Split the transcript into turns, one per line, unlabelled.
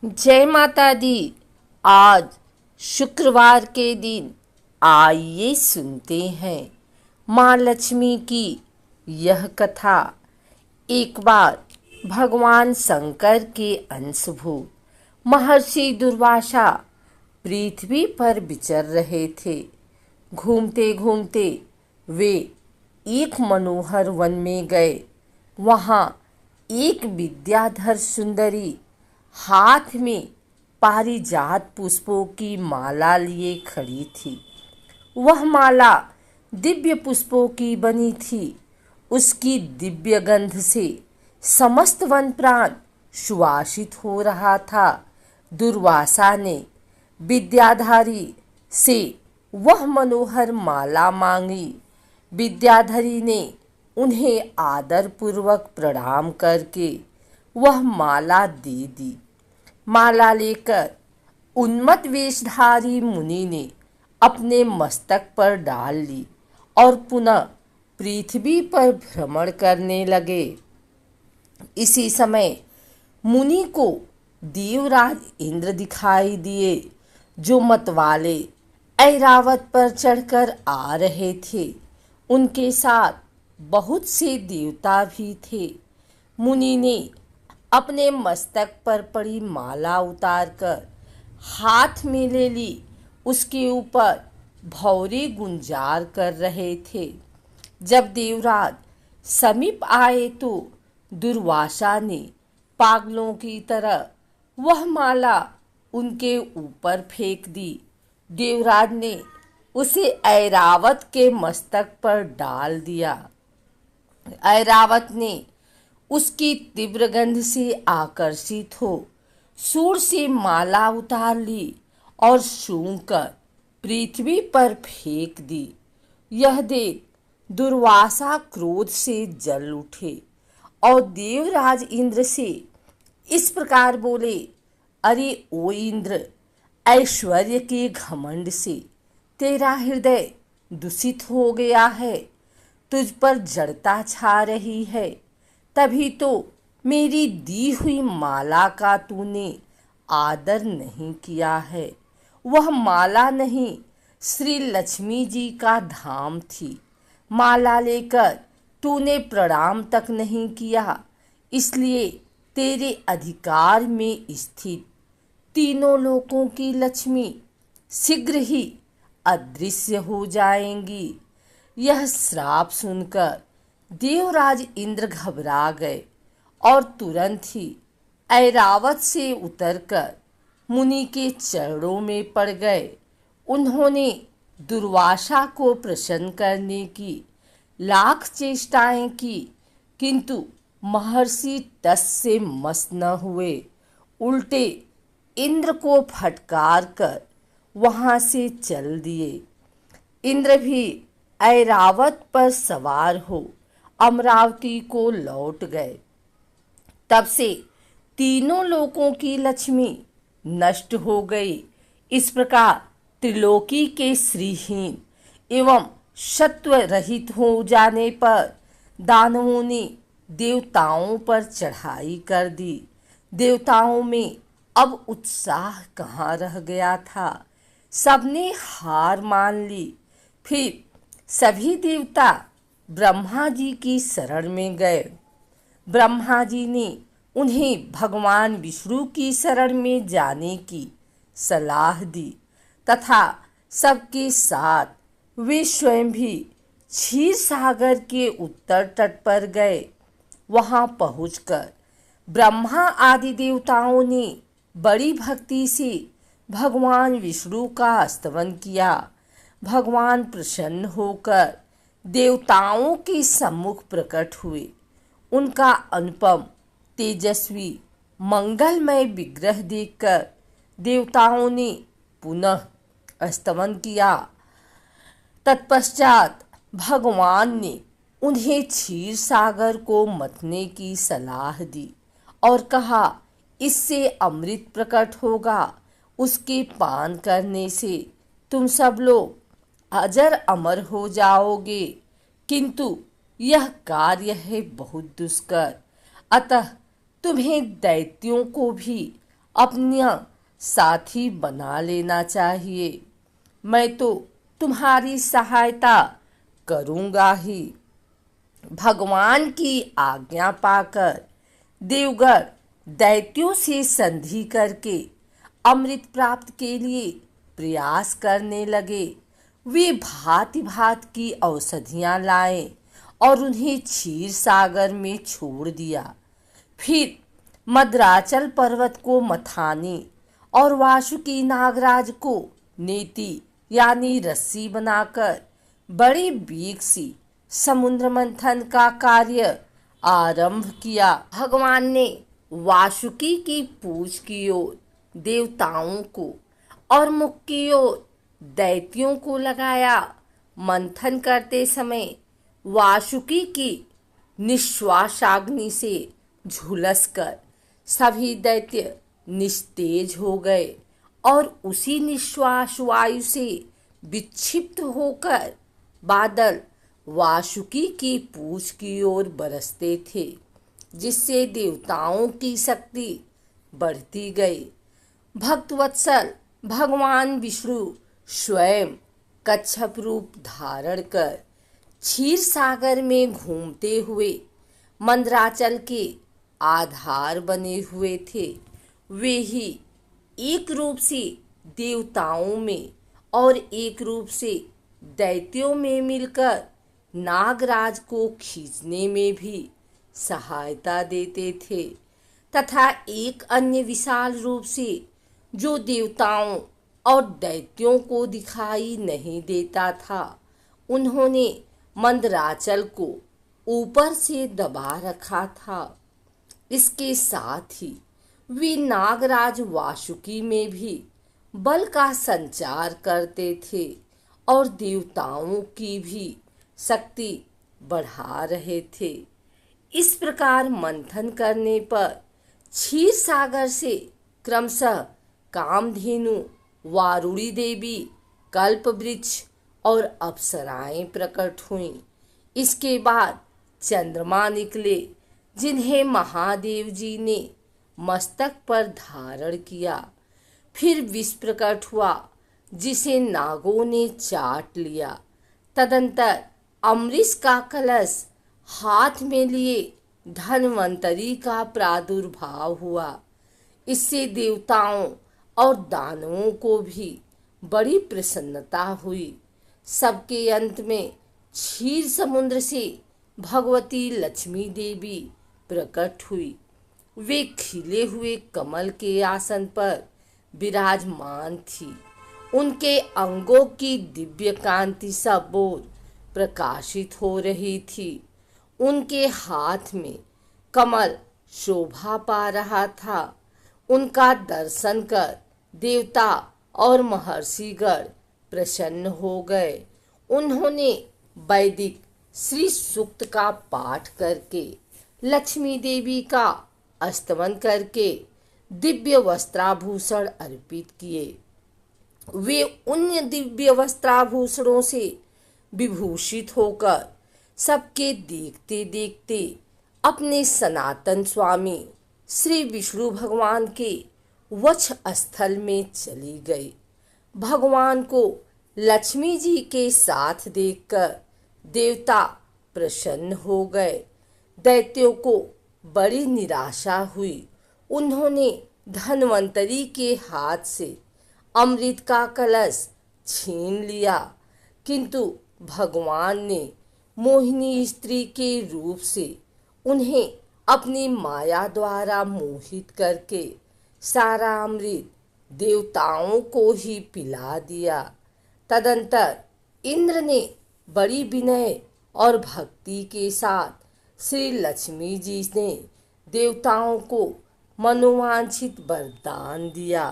जय माता दी। आज शुक्रवार के दिन आइए सुनते हैं माँ लक्ष्मी की यह कथा। एक बार भगवान शंकर के अंशभूत महर्षि दुर्वासा पृथ्वी पर विचर रहे थे। घूमते घूमते वे एक मनोहर वन में गए। वहाँ एक विद्याधर सुंदरी हाथ में पारिजात पुष्पों की माला लिए खड़ी थी। वह माला दिव्य पुष्पों की बनी थी। उसकी दिव्य गंध से समस्त वन प्राण सुवासित हो रहा था। दुर्वासा ने विद्याधरी से वह मनोहर माला मांगी। विद्याधरी ने उन्हें आदर पूर्वक प्रणाम करके वह माला दे दी। माला लेकर उन्मत्त वेशधारी मुनि ने अपने मस्तक पर डाल ली और पुनः पृथ्वी पर भ्रमण करने लगे। इसी समय मुनि को देवराज इंद्र दिखाई दिए, जो मतवाले ऐरावत पर चढ़कर आ रहे थे। उनके साथ बहुत से देवता भी थे। मुनि ने अपने मस्तक पर पड़ी माला उतारकर हाथ में ले ली। उसके ऊपर भौरे गुंजार कर रहे थे। जब देवराज समीप आए तो दुर्वासा ने पागलों की तरह वह माला उनके ऊपर फेंक दी। देवराज ने उसे ऐरावत के मस्तक पर डाल दिया। ऐरावत ने उसकी तीव्र गंध से आकर्षित हो सूर से माला उतार ली और सूंघकर पृथ्वी पर फेंक दी। यह देख दुर्वासा क्रोध से जल उठे और देवराज इंद्र से इस प्रकार बोले, अरे ओ इंद्र, ऐश्वर्य के घमंड से तेरा हृदय दूषित हो गया है। तुझ पर जड़ता छा रही है, तभी तो मेरी दी हुई माला का तूने आदर नहीं किया है। वह माला नहीं, श्री लक्ष्मी जी का धाम थी। माला लेकर तूने प्रणाम तक नहीं किया, इसलिए तेरे अधिकार में स्थित तीनों लोकों की लक्ष्मी शीघ्र ही अदृश्य हो जाएंगी। यह श्राप सुनकर देवराज इंद्र घबरा गए और तुरंत ही ऐरावत से उतरकर मुनि के चरणों में पड़ गए। उन्होंने दुर्वासा को प्रसन्न करने की लाख चेष्टाएं की, किंतु महर्षि टस से मस न हुए। उल्टे इंद्र को फटकार कर वहां से चल दिए। इंद्र भी ऐरावत पर सवार हो अमरावती को लौट गए। तब से तीनों लोकों की लक्ष्मी नष्ट हो गई। इस प्रकार त्रिलोकी के श्रीहीन एवं सत्व रहित हो जाने पर दानवों ने देवताओं पर चढ़ाई कर दी। देवताओं में अब उत्साह कहाँ रह गया था। सबने हार मान ली। फिर सभी देवता ब्रह्मा जी की शरण में गए। ब्रह्मा जी ने उन्हें भगवान विष्णु की शरण में जाने की सलाह दी तथा सबके साथ वे स्वयं भी क्षीर सागर के उत्तर तट पर गए। वहां पहुंचकर ब्रह्मा आदि देवताओं ने बड़ी भक्ति से भगवान विष्णु का स्तवन किया। भगवान प्रसन्न होकर देवताओं के सम्मुख प्रकट हुए। उनका अनुपम तेजस्वी मंगलमय विग्रह देखकर देवताओं ने पुनः स्तवन किया। तत्पश्चात भगवान ने उन्हें क्षीर सागर को मथने की सलाह दी और कहा, इससे अमृत प्रकट होगा। उसके पान करने से तुम सब लोग अजर अमर हो जाओगे, किंतु यह कार्य है बहुत दुष्कर। अतः तुम्हें दैत्यों को भी अपना साथी बना लेना चाहिए। मैं तो तुम्हारी सहायता करूंगा ही। भगवान की आज्ञा पाकर देवगढ़ दैत्यों से संधि करके अमृत प्राप्त के लिए प्रयास करने लगे। वे भांति भांति की औषधियां लाए और उन्हें क्षीर सागर में छोड़ दिया। फिर मद्राचल पर्वत को मथाने और वासुकी नागराज को नेति यानी रस्सी बनाकर बड़े वेग से समुद्र मंथन का कार्य आरंभ किया। भगवान ने वासुकी की पूंछ की ओर देवताओं को और मुख की ओर दैत्यों को लगाया। मंथन करते समय वासुकी की निश्वासाग्नि से झुलसकर सभी दैत्य निस्तेज हो गए और उसी निश्वास वायु से विक्षिप्त होकर बादल वासुकी की पूंछ की ओर बरसते थे, जिससे देवताओं की शक्ति बढ़ती गई। भक्तवत्सल भगवान विष्णु स्वयं कच्छप रूप धारण कर क्षीर सागर में घूमते हुए मंदराचल के आधार बने हुए थे। वे ही एक रूप से देवताओं में और एक रूप से दैत्यों में मिलकर नागराज को खींचने में भी सहायता देते थे तथा एक अन्य विशाल रूप से जो देवताओं और दैत्यों को दिखाई नहीं देता था, उन्होंने मंदराचल को ऊपर से दबा रखा था। इसके साथ ही वे नागराज वासुकी में भी बल का संचार करते थे और देवताओं की भी शक्ति बढ़ा रहे थे। इस प्रकार मंथन करने पर क्षीर सागर से क्रमशः कामधेनु, वारुणी देवी, कल्प वृक्ष और अप्सराएं प्रकट हुईं। इसके बाद चंद्रमा निकले, जिन्हें महादेव जी ने मस्तक पर धारण किया। फिर विष प्रकट हुआ, जिसे नागों ने चाट लिया। तदंतर अमरीश का कलश हाथ में लिए धन्वंतरी का प्रादुर्भाव हुआ। इससे देवताओं और दानवों को भी बड़ी प्रसन्नता हुई। सबके अंत में क्षीर समुद्र से भगवती लक्ष्मी देवी प्रकट हुई। वे खिले हुए कमल के आसन पर विराजमान थी। उनके अंगों की दिव्य कांति सब ओर प्रकाशित हो रही थी। उनके हाथ में कमल शोभा पा रहा था। उनका दर्शन कर देवता और महर्षिगण प्रसन्न हो गए। उन्होंने वैदिक श्री सूक्त का पाठ करके लक्ष्मी देवी का स्तवन करके दिव्य वस्त्राभूषण अर्पित किए। वे उन दिव्य वस्त्राभूषणों से विभूषित होकर सबके देखते देखते अपने सनातन स्वामी श्री विष्णु भगवान के वक्ष स्थल में चली गई। भगवान को लक्ष्मी जी के साथ देखकर देवता प्रसन्न हो गए। दैत्यों को बड़ी निराशा हुई। उन्होंने धन्वंतरी के हाथ से अमृत का कलश छीन लिया, किंतु भगवान ने मोहिनी स्त्री के रूप से उन्हें अपनी माया द्वारा मोहित करके सारा अमृत देवताओं को ही पिला दिया। तदंतर इंद्र ने बड़ी विनय और भक्ति के साथ श्री लक्ष्मी जी ने देवताओं को मनोवांछित वरदान दिया।